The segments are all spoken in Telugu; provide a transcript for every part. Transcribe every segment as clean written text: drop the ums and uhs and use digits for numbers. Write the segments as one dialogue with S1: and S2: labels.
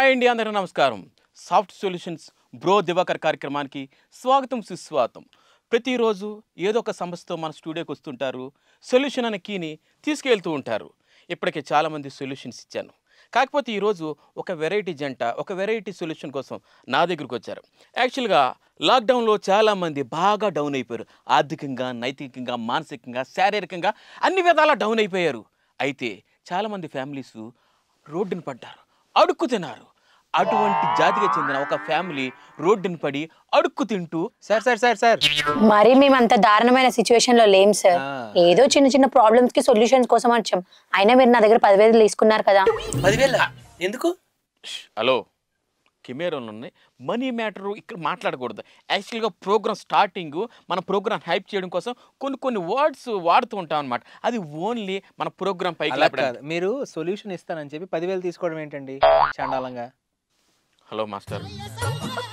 S1: హాయ్ అండి, అందరికీ నమస్కారం. సాఫ్ట్ సొల్యూషన్స్ బ్రో దివాకర్ కార్యక్రమానికి స్వాగతం సుస్వాగతం. ప్రతిరోజు ఏదో ఒక సమస్యతో మన స్టూడియోకి వస్తుంటారు, సొల్యూషన్ అనే కీని తీసుకెళ్తూ ఉంటారు. ఇప్పటికే చాలామంది సొల్యూషన్స్ ఇచ్చాను. కాకపోతే ఈరోజు ఒక వెరైటీ జంట ఒక వెరైటీ సొల్యూషన్ కోసం నా దగ్గరికి వచ్చారు. యాక్చువల్గా లాక్డౌన్లో చాలామంది బాగా డౌన్ అయిపోయారు. ఆర్థికంగా, నైతికంగా, మానసికంగా, శారీరకంగా అన్ని విధాలా డౌన్ అయిపోయారు. అయితే చాలామంది ఫ్యామిలీస్ రోడ్డున పడ్డారు, అడుక్కు తిన్నారు. అటువంటి జాతికి చెందిన ఒక ఫ్యామిలీ రోడ్డున పడి అడుక్కు తింటూ
S2: సార్
S3: మరి మేము అంత దారుణమైన సిచ్యువేషన్ లో లేం సార్. ఏదో చిన్న చిన్న ప్రాబ్లమ్స్ కి సొల్యూషన్స్ కోసం వచ్చాం. అయినా మీరు నా దగ్గర 10,000 తీసుకున్నారు కదా.
S2: 10,000 ఎందుకు?
S1: హలో, కెమెరాలు ఉన్నాయి, మనీ మ్యాటరు ఇక్కడ మాట్లాడకూడదు. యాక్చువల్గా ప్రోగ్రామ్ స్టార్టింగ్ మన ప్రోగ్రామ్ హైప్ చేయడం కోసం కొన్ని వర్డ్స్ వాడుతూ ఉంటాం అనమాట. అది ఓన్లీ మన ప్రోగ్రామ్ పైకి
S2: కాదు. మీరు సొల్యూషన్ ఇస్తానని చెప్పి 10,000 తీసుకోవడం ఏంటండి చండాలంగా?
S1: హలో మాస్టర్,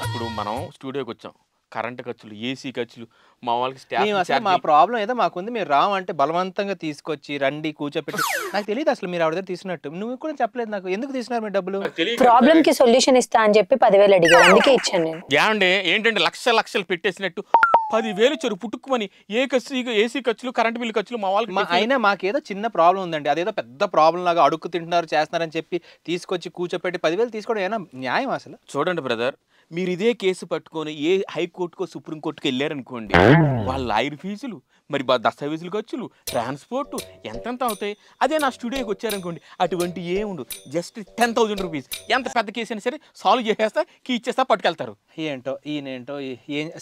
S1: ఇప్పుడు మనం స్టూడియోకి వచ్చాం. కరెంట్ ఖర్చులు, ఏసీ ఖర్చులు, మా వాళ్ళకి స్టాఫ్,
S2: మా ప్రాబ్లం ఏదో మాకుంది, మీరు రావంటే బలవంతంగా తీసుకొచ్చి రండి కూర్చోపెట్టి. నాకు తెలియదు అసలు మీరు ఆవిడ దగ్గర తీసుకున్నట్టు. నువ్వు కూడా చెప్పలేదు నాకు. ఎందుకు తీసుకున్నారు మీరు డబ్బులు?
S3: ప్రాబ్లం కి సొల్యూషన్ ఇస్తా అని చెప్పి 10,000 అడిగారు, అందుకే ఇచ్చాను నేను.
S1: ఏమండి ఏంటంటే లక్షలు పెట్టేసినట్టు 10,000 చెరు పుట్టుకుమని ఏసీ ఖర్చులు, కరెంట్ బిల్లు ఖర్చులు మా వాళ్ళకి.
S2: అయినా మాకేదో చిన్న ప్రాబ్లం ఉందండి, అదేదో పెద్ద ప్రాబ్లం లాగా అడుక్కు తింటున్నారు చేస్తున్నారని చెప్పి తీసుకొచ్చి కూర్చోపెట్టి 10,000 తీసుకోవడం ఏమైనా న్యాయం అసలు?
S1: చూడండి బ్రదర్, మీరు ఇదే కేసు పట్టుకొని ఏ హైకోర్టుకో సుప్రీంకోర్టుకో వెళ్ళారనుకోండి, వాళ్ళ లాయర్ ఫీజులు, మరి దస్తావేజులు ఖర్చులు, ట్రాన్స్పోర్టు ఎంతెంత అవుతాయి. అదే నా స్టూడియోకి వచ్చారనుకోండి, అటువంటి ఏముండు, జస్ట్ 10,000 రూపీస్. ఎంత పెద్ద కేసు అయినా సరే సాల్వ్ చేసేస్తా, కీ ఇచ్చేస్తా, పట్టుకెళ్తారు.
S2: ఏంటో ఈయనేంటో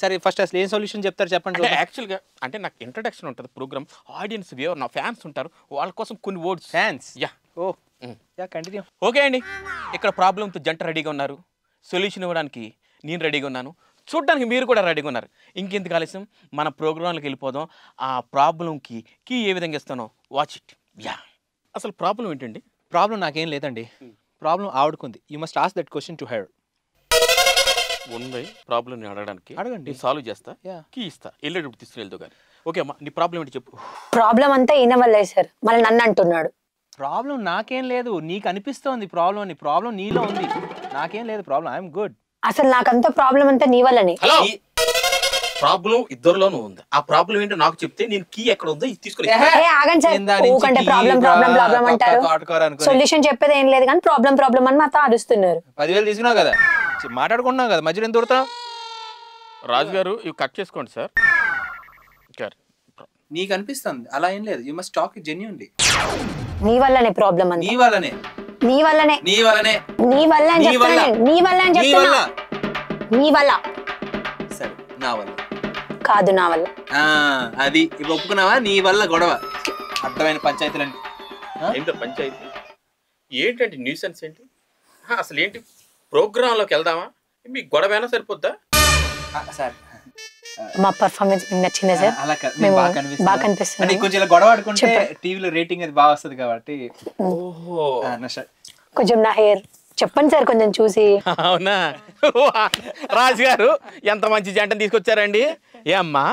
S2: సరే ఫస్ట్ అసలు ఏం సొల్యూషన్ చెప్తారు చెప్పండి.
S1: యాక్చువల్గా అంటే నాకు ఇంట్రడక్షన్ ఉంటుంది ప్రోగ్రామ్. ఆడియన్స్ నా ఫ్యాన్స్ ఉంటారు, వాళ్ళ కోసం కొన్ని words.
S2: Fans?
S1: Yeah.
S2: Continue.
S1: Okay అండి, ఇక్కడ ప్రాబ్లంతో జంట రెడీగా ఉన్నారు, సొల్యూషన్ ఇవ్వడానికి నేను రెడీగా ఉన్నాను, చూడడానికి మీరు కూడా రెడీగా ఉన్నారు. ఇంకెందుకు ఆలస్యం, మన ప్రోగ్రాంలోకి వెళ్ళిపోదాం. ఆ ప్రాబ్లంకి కీ ఏ విధంగా ఇస్తానో వాచ్ ఇట్. యా, అసలు ప్రాబ్లం ఏంటండి?
S2: ప్రాబ్లం నాకేం లేదండి, ప్రాబ్లం ఆవిడకుంది. You must ask that question to her.
S1: ఉంది ప్రాబ్లం అడగడానికి,
S2: అడగండి,
S1: సాల్వ్ చేస్తా, కీ ఇస్తా, వెళ్ళేటప్పుడు తీసుకుని వెళ్తా కానీ. ఓకే అమ్మా, నీ ప్రాబ్లం ఏంటి చెప్పు.
S3: ప్రాబ్లం అంతా ఈయన వల్లే సార్, మళ్ళీ నన్ను అంటున్నాడు.
S2: ప్రాబ్లం నాకేం లేదు, నీకు అనిపిస్తోంది ప్రాబ్లం అని. ప్రాబ్లం నీలో ఉంది, నాకేం లేదు ప్రాబ్లం. I'm good.
S3: అసలు నాకంతా ప్రాబ్లం అంతా నీ వల్లనే.
S1: హలో, ప్రాబ్లం ఇద్దరులోనూ ఉంది. ఆ ప్రాబ్లం ఏంటో నాకు చెప్తే నేను కీ ఎక్కడ ఉందో తీసుకుని.
S3: ఆగండి సార్, ఊకంటే ప్రాబ్లం అంటారు. సొల్యూషన్ చెప్పేది ఏం లేదు కానీ ప్రాబ్లం అని మాతో అరుస్తున్నారు.
S2: 10,000 తీసుకున్నావు కదా, మాట్లాడుకుంటున్నావు కదా, మధ్యలో ఎందుకు దూరుతావు?
S1: రాజు గారు, ఇవి కట్ చేసుకోండి సార్.
S2: నీకు అనిపిస్తుంది, అలా ఏం లేదు. You must talk genuinely.
S3: నీ వల్లనే ప్రాబ్లం అంతా.
S2: నీ వల్లనే
S3: నీ వల్లనే
S2: నీ వల్లనే
S3: నీ వల్ల అని చెప్తున్నా. నీ వల్ల అని చెప్తున్నా. నీ వల్ల
S2: సరే, నా వల్ల
S3: కాదు, నా వల్ల.
S2: అది ఇప్పుడు ఒప్పుకున్నావా? నీ వల్ల గొడవ, అర్థమైన పంచాయతీలని.
S1: ఏంటో పంచాయతీ ఏంటంటే న్యూసెన్స్ ఏంటి అసలు? ఏంటి ప్రోగ్రాంలోకి వెళ్దామా? మీకు గొడవైనా సరిపోద్దా?
S2: సార్,
S3: మా పర్ఫార్మెన్స్ మీకు నచ్చిందా సార్? బాగా కనిపిస్తుంది.
S2: కొంచెం ఇలా గొడవ ఆడుకుంటే టీవీలో రేటింగ్ అది బాగా వస్తుంది కాబట్టి.
S1: ఓహో,
S3: కొంచెం నా హెయిర్ చెప్పండి సార్, కొంచెం చూసి.
S1: అవునా? రాజు గారు, ఎంత మంచి జంటను తీసుకొచ్చారండి. ఏ అమ్మా,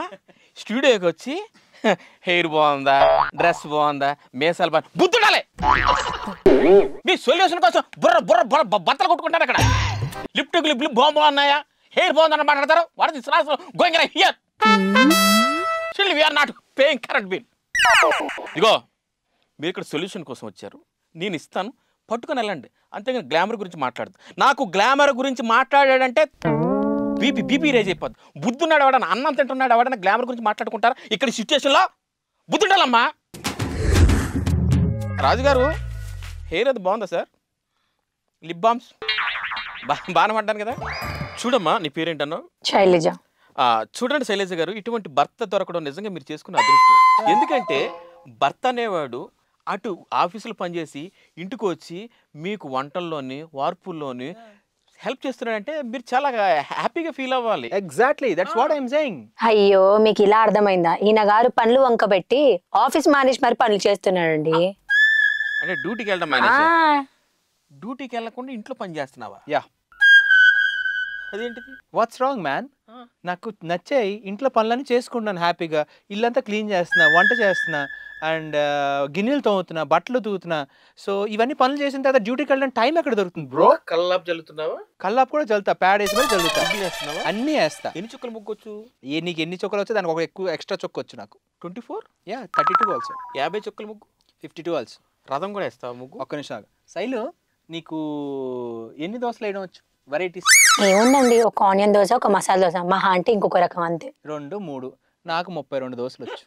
S1: స్టూడియోకి వచ్చి హెయిర్ బాగుందా, డ్రెస్ బాగుందా, మీసాలు బాగా బుద్ధుండాలి. మీ సొల్యూషన్ కోసం బుర్ర బుర్ర బుర్ర బట్టలు కొట్టుకుంటారు అక్కడ. లిప్టిక్ లిప్ బాగున్నాయా, హెయిర్ బాగుందని మాట్లాడతారు. What is going here? Still we are not paying current bill. ఇగో, మీరు ఇక్కడ సొల్యూషన్ కోసం వచ్చారు, నేను ఇస్తాను, పట్టుకొని వెళ్ళండి. అంతేగాని గ్లామర్ గురించి మాట్లాడదు. నాకు గ్లామర్ గురించి మాట్లాడాడంటే బీపీ రేజ్ అయిపోద్ది. బుద్ధున్నాడు ఎవడన్నా, అన్నం తింటున్నాడు ఎవడన్నా గ్లామర్ గురించి మాట్లాడుకుంటారా ఇక్కడ సిచ్యువేషన్లో? బుద్ధుండాలమ్మా. రాజుగారు, హెయిర్ అది బాగుందా సార్? లిప్ బామ్స్ బాగానే పడ్డాను కదా. చూడమ్మా, నీ పేరేంటన్నావు?
S3: శైలజ.
S1: చూడండి శైలజ గారు, ఇటువంటి భర్త దొరకడం నిజంగా మీరు చేసుకున్న అదృష్టం. ఎందుకంటే భర్త అనేవాడు అటు ఆఫీసులో పనిచేసి ఇంటికి వచ్చి మీకు వంటల్లోని వార్పుల్లోని హెల్ప్ చేస్తున్నాడంటే మీరు చాలా హ్యాపీగా ఫీల్ అవ్వాలి.
S2: Exactly, that's what I am saying.
S3: అయ్యో, మీకు ఇలా అర్థమైందా? ఈయన గారు పనులు వంకబెట్టి ఆఫీస్ మేనేజ్ మరి పనులు చేస్తున్నాడండి.
S1: అంటే డ్యూటీకి వెళ్ళడం మేనేజ్, డ్యూటీకి వెళ్ళకుండా ఇంట్లో పని చేస్తున్నావా?
S2: యా.
S1: అదేంటిది?
S2: What's wrong man? నాకు నచ్చాయి, ఇంట్లో పనులన్నీ చేసుకుంటున్నాను హ్యాపీగా, ఇల్లంతా క్లీన్ చేస్తున్నా, వంట చేస్తున్నా, అండ్ గిన్నెలు తోముతున్నా, బట్టలు తూగుతున్నా. సో ఇవన్నీ పనులు చేసిన తర్వాత డ్యూటీకి వెళ్ళడం టైం ఎక్కడ దొరుకుతుంది బ్రో?
S1: కల్లాపు చల్లుతున్నావా?
S2: కల్లాపు కూడా చల్లుతా, ప్యాడ్ వేసి మరి చల్లుతా,
S1: వేస్తున్నావా?
S2: అన్నీ వేస్తా.
S1: ఎన్ని చుక్కలు ముగ్గొచ్చు?
S2: నీకు ఎన్ని చుక్కలు వచ్చో దానికి ఒక ఎక్కువ ఎక్స్ట్రా చుక్క వచ్చు నాకు.
S1: 24?
S2: Yeah 32 also.
S1: 50 చుక్కల ముగ్గు.
S2: 52 ఆల్సో.
S1: రథం కూడా వేస్తావా ముగ్గు?
S2: ఒక్క నిమిషం ఆగు. శైలు, నీకు ఎన్ని దోశలు వేయడం వచ్చు? వెరైటీస్
S3: ఏముందండి, ఒక ఆనియన్ దోశ, ఒక మసాలా దోశ, మహా అంటే ఇంకొక రకం అంతే.
S2: 2, 3. నాకు 32 దోశలు వచ్చు.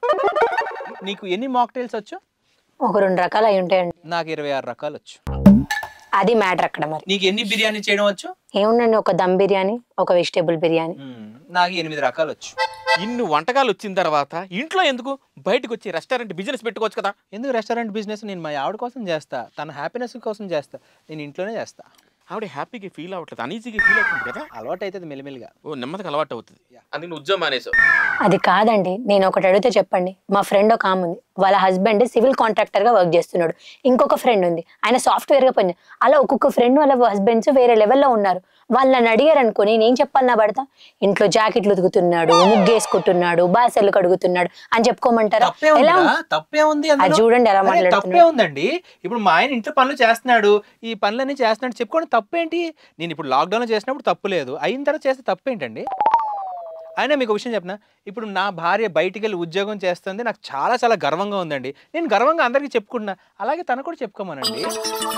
S2: నీకు ఎన్ని మాక్టైల్స్ వచ్చు?
S3: ఒక 2 రకాలు అయి ఉంటాయండి.
S2: నాకు 26 రకాలు వచ్చు.
S3: అది మ్యాటర్ అక్కడ. మరి
S2: నీకు ఎన్ని బిర్యానీ చేయడం వచ్చు?
S3: ఏముందండి, ఒక దమ్ బిర్యానీ, ఒక వెజిటేబుల్ బిర్యానీ.
S2: నాకు 8 రకాలు వచ్చు.
S1: ఇన్ని వంటకాలు వచ్చిన తర్వాత ఇంట్లో ఎందుకు బయటకు వచ్చి రెస్టారెంట్ బిజినెస్ పెట్టుకోవచ్చు కదా?
S2: ఎందుకు రెస్టారెంట్ బిజినెస్? నేను మా ఆవిడ కోసం చేస్తా, తన హ్యాపీనెస్ కోసం చేస్తా, నేను ఇంట్లోనే చేస్తా.
S1: ఆవిడ హ్యాపీగా ఫీల్ అవ్వట్లేదు, అనీజీగా ఫీల్ అవుతుంది కదా?
S2: అలవాటు అవుతుంది మెల్లిమెల్లిగా.
S1: ఓ నెమ్మదిగా అలవాటు అవుతుంది. అది నువ్వు ఉద్యోగం మానేసావు.
S3: అది కాదండి, నేను ఒకటి అడిగితే చెప్పండి. మా ఫ్రెండ్ ఒక ఆమె ఉంది, వాళ్ళ హస్బెండ్ సివిల్ కాంట్రాక్టర్ గా వర్క్ చేస్తున్నాడు. ఇంకొక ఫ్రెండ్ ఉంది, ఆయన సాఫ్ట్వేర్ గా పని. అలా ఒక్కొక్క ఫ్రెండ్ వాళ్ళ హస్బెండ్స్ వేరే లెవెల్లో ఉన్నారు. వాళ్ళని అడిగారు అనుకో, నేను చెప్పాలి నా భర్త ఇంట్లో జాకెట్లు ఉతుకుతున్నాడు, ముగ్గేసుకుంటున్నాడు, బాసలు కడుగుతున్నాడు అని చెప్పుకోమంటారా? ఎలా
S2: తప్పే ఉంది?
S3: అది చూడండి ఎలా మాట్లాడుతున్నాడు.
S2: తప్పే ఉందండి. ఇప్పుడు మా ఆయన ఇంట్లో పనులు చేస్తున్నాడు, ఈ పనులన్నీ చేస్తున్నాడు, చెప్పుకోండి తప్పేంటి? నేను ఇప్పుడు లాక్డౌన్ లో చేసినప్పుడు తప్పు లేదు, అయిన తర్వాత చేస్తే తప్పేంటండి? అయినా మీకు విషయం చెప్పిన, ఇప్పుడు నా భార్య బయటికి వెళ్ళి ఉద్యోగం చేస్తుంది, నాకు చాలా చాలా గర్వంగా ఉందండి. నేను గర్వంగా అందరికీ చెప్పుకుంటున్నా, అలాగే తను కూడా చెప్పుకోమనండి.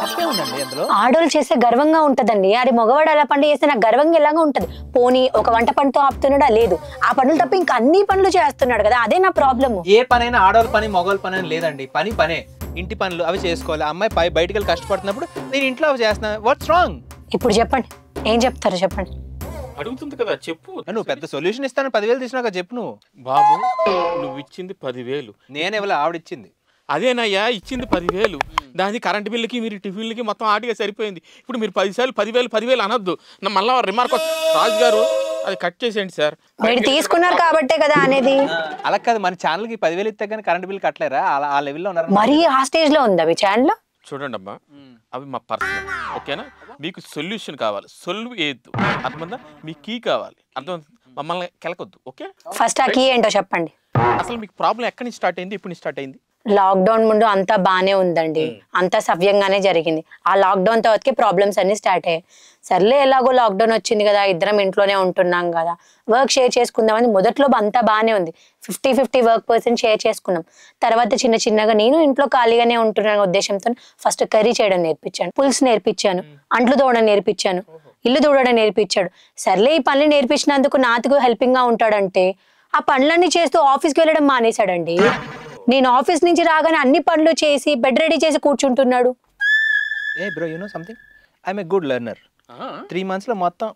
S2: తప్పే ఉందండి అందులో.
S3: ఆడోళ్ళు చేస్తే గర్వంగా ఉంటదండి. అది మగవాడు అలా పనులు చేస్తే నాకు గర్వంగా ఎలాగా ఉంటది. పోనీ ఒక వంట పనితో ఆపుతున్నాడా? లేదు, ఆ పనులు తప్ప ఇంకా అన్ని పనులు చేస్తున్నాడు కదా, అదే నా ప్రాబ్లమ్.
S2: ఏ పనైనా ఆడవాళ్ళ పని మగవాళ్ళ పని అని లేదండి. పనే ఇంటి పనులు అవి చేసుకోవాలి. అమ్మాయి బయటికి వెళ్ళి కష్టపడుతున్నప్పుడు నేను ఇంట్లో అవి చేస్తున్నా. What's wrong?
S3: ఇప్పుడు చెప్పండి, ఏం చెప్తారు చెప్పండి.
S1: అడుగుతుంది కదా, చెప్పు.
S2: నువ్వు పెద్ద సొల్యూషన్ ఇస్తాను, 10,000 తీసుకున్నాక చెప్పు. నువ్వు
S1: బాబు, నువ్వు ఇచ్చింది 10,000.
S2: నేను ఎవరు? ఆవిడిచ్చింది.
S1: అదేనయ్యా, ఇచ్చింది 10,000. దాని కరెంట్ బిల్లుకి మీరు టిఫిన్లకి మొత్తం ఆటిగా సరిపోయింది. ఇప్పుడు మీరు 10 సార్లు 10,000 అనొద్దు. మళ్ళీ రిమార్క్ రాజు గారు, అది కట్ చేసేయండి సార్.
S3: మీరు తీసుకున్నారు కాబట్టే కదా అనేది.
S2: అలా కాదు, మన ఛానల్ కి 10,000 ఇస్తే కానీ కరెంట్ బిల్ కట్టలేరా? ఆ లెవెల్లో ఉన్నారు.
S3: మరి ఆ స్టేజ్ లో ఉంది అవి ఛానల్.
S1: చూడండి అమ్మా, అవి మా పర్సనల్, ఓకేనా? మీకు సొల్యూషన్ కావాలి, సొల్వ్ చేయొద్దు, అర్థమైందా? మీ కీ కావాలి, అర్థం? మమ్మల్ని కెలకొద్దు, ఓకే?
S3: ఫస్ట్ ఆ కీ ఏంటో చెప్పండి.
S1: అసలు మీకు ప్రాబ్లం ఎక్కడి నుంచి స్టార్ట్ అయింది, ఎప్పుడు స్టార్ట్ అయింది?
S3: లాక్డౌన్ ముందు అంతా బానే ఉందండి, అంతా సవ్యంగానే జరిగింది. ఆ లాక్డౌన్ తర్వాతకి ప్రాబ్లమ్స్ అన్ని స్టార్ట్ అయ్యాయి. సర్లే, ఎలాగో లాక్డౌన్ వచ్చింది కదా, ఇద్దరం ఇంట్లోనే ఉంటున్నాం కదా, వర్క్ షేర్ చేసుకుందామని మొదట్లో అంతా బానే ఉంది. 50-50 వర్క్ పర్సన్ షేర్ చేసుకున్నాం. తర్వాత చిన్న చిన్నగా నేను ఇంట్లో ఖాళీగానే ఉంటున్నాను ఉద్దేశంతో ఫస్ట్ కర్రీ చేయడం నేర్పించాను, పులుసు నేర్పించాను, అంట్లు తోడడం నేర్పించాను, ఇల్లు తోడడం నేర్పించాడు. సర్లే, ఈ పనులు నేర్పించినందుకు నాతో హెల్పింగ్ గా ఉంటాడంటే ఆ పనులన్నీ చేస్తూ ఆఫీస్కి వెళ్ళడం మానేశాడండి. నేను ఆఫీస్ నుంచి రాగానే అన్ని పనులు చేసి బెడ్ రెడీ చేసి కూర్చుంటున్నాడు.
S2: Hey bro, you know something, I'm a good learner. 3 months లో మొత్తం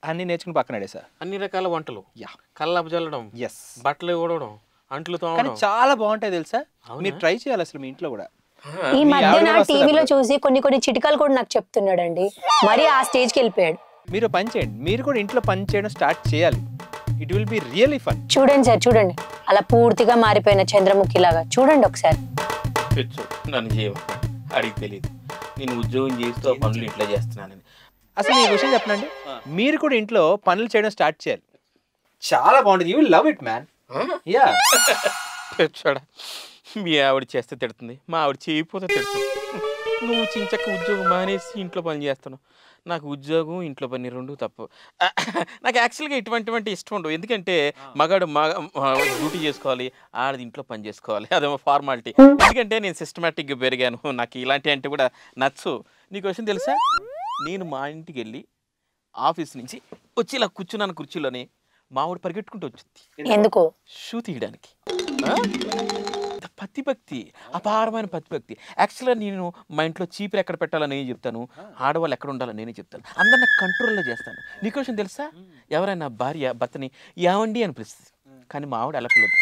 S2: అన్ని నేర్చుకుని పక్కన సార్.
S1: అన్ని రకాల వంటలు, కల్లాపు చల్లడం, బట్టలు ఇవ్వడం, అంట్లు తోమడం
S2: చాలా బాగుంటాయి తెలుసా. మీరు ట్రై చేయాలి అసలు మీ ఇంట్లో కూడా.
S3: ఈ మధ్యన టీవీలో చూసి కొన్ని చిటికలు కూడా నాకు చెప్తున్నాడండి. మరి ఆ స్టేజ్ కి వెళ్ళిపోయాడు.
S2: మీరు పని చేయండి, మీరు కూడా ఇంట్లో పని చేయడం స్టార్ట్ చేయాలి. It will be really fun.
S3: చూడండి సార్, చూడండి అలా పూర్తిగా మారిపోయిన చంద్రముఖి లాగా. చూడండి ఒకసారి.
S1: నన్ను చేయవ, అడిగి తెలియదు, నేను ఉద్యోగం చేస్తూ పనులు ఇట్లా చేస్తున్నానని.
S2: అసలు ఈ విషయం చెప్పనండి, మీరు కూడా ఇంట్లో పనులు చేయడం స్టార్ట్ చేయాలి. చాలా బాగుంటుంది, you will love it man. Yeah.
S1: చూడ, మీ ఆవిడ చేస్తే తిడుతుంది, మా ఆవిడ చేయకపోతే తిడుతుంది. నువ్వు చించక్క ఉద్యోగం మానేసి ఇంట్లో పని చేస్తున్నావు. నాకు ఉద్యోగం ఇంట్లో పని రెండు తప్పు. నాకు యాక్చువల్గా ఇటువంటి ఇష్టం ఉండవు. ఎందుకంటే మగాడు డ్యూటీ చేసుకోవాలి, ఆడది ఇంట్లో పని చేసుకోవాలి, అదేమో ఫార్మాలిటీ. ఎందుకంటే నేను సిస్టమేటిక్గా పెరిగాను, నాకు ఇలాంటి అంటే కూడా నచ్చు. నీకు విషయం తెలుసా, నేను మా ఇంటికి వెళ్ళి ఆఫీస్ నుంచి వచ్చి ఇలా కూర్చున్నాను కుర్చీలోని, మావిడ పరిగెట్టుకుంటూ వచ్చింది.
S3: ఎందుకు?
S1: షూ తీయడానికి. పతిభక్తి, అపారమైన పతిభక్తి. యాక్చువల్గా నేను మా ఇంట్లో చీపులు ఎక్కడ పెట్టాలని నేను చెప్తాను, ఆడవాళ్ళు ఎక్కడ ఉండాలని నేనే చెప్తాను. అందరిని కంట్రోల్లో చేస్తాను. నీకు విషయం తెలుసా, ఎవరైనా భార్య భర్తని ఏమండి అని పిలుస్తుంది, కానీ మా ఆవిడ అలా పిలవదు,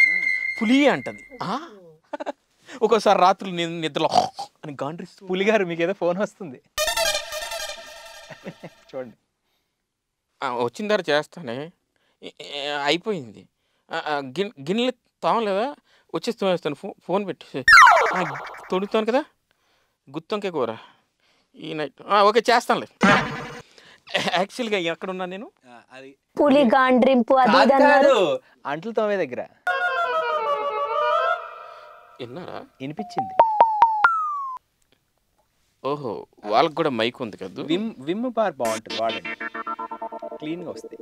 S1: పులి అంటది. ఒక్కోసారి రాత్రులు నిద్రలో అని గాండ్రిస్తూ.
S2: పులిగారు, మీకు ఏదో ఫోన్ వస్తుంది చూడండి.
S1: వచ్చిన తర్వాత చేస్తానే, అయిపోయింది. గిన్నెలు తోమలేదా, వచ్చేసి తోమేస్తాను, ఫోన్ పెట్టి తొడుగుతాను కదా, గుత్తొంకే కూర ఈ నైట్. ఓకే చేస్తానులే. యాక్చువల్గా ఎక్కడ ఉన్నా నేను
S2: అది
S3: పులి గాండ్రింపు అది ఇది అన్నారు.
S2: కాదు, అంట్లు తోమే దగ్గర
S1: విన్నారా?
S2: వినిపించింది.
S1: ఓహో, వాళ్ళకి కూడా మైక్ ఉంది కదా.
S2: విమ్ బార్ బాగుంటుంది, వాడండి, క్లీన్గా వస్తాయి.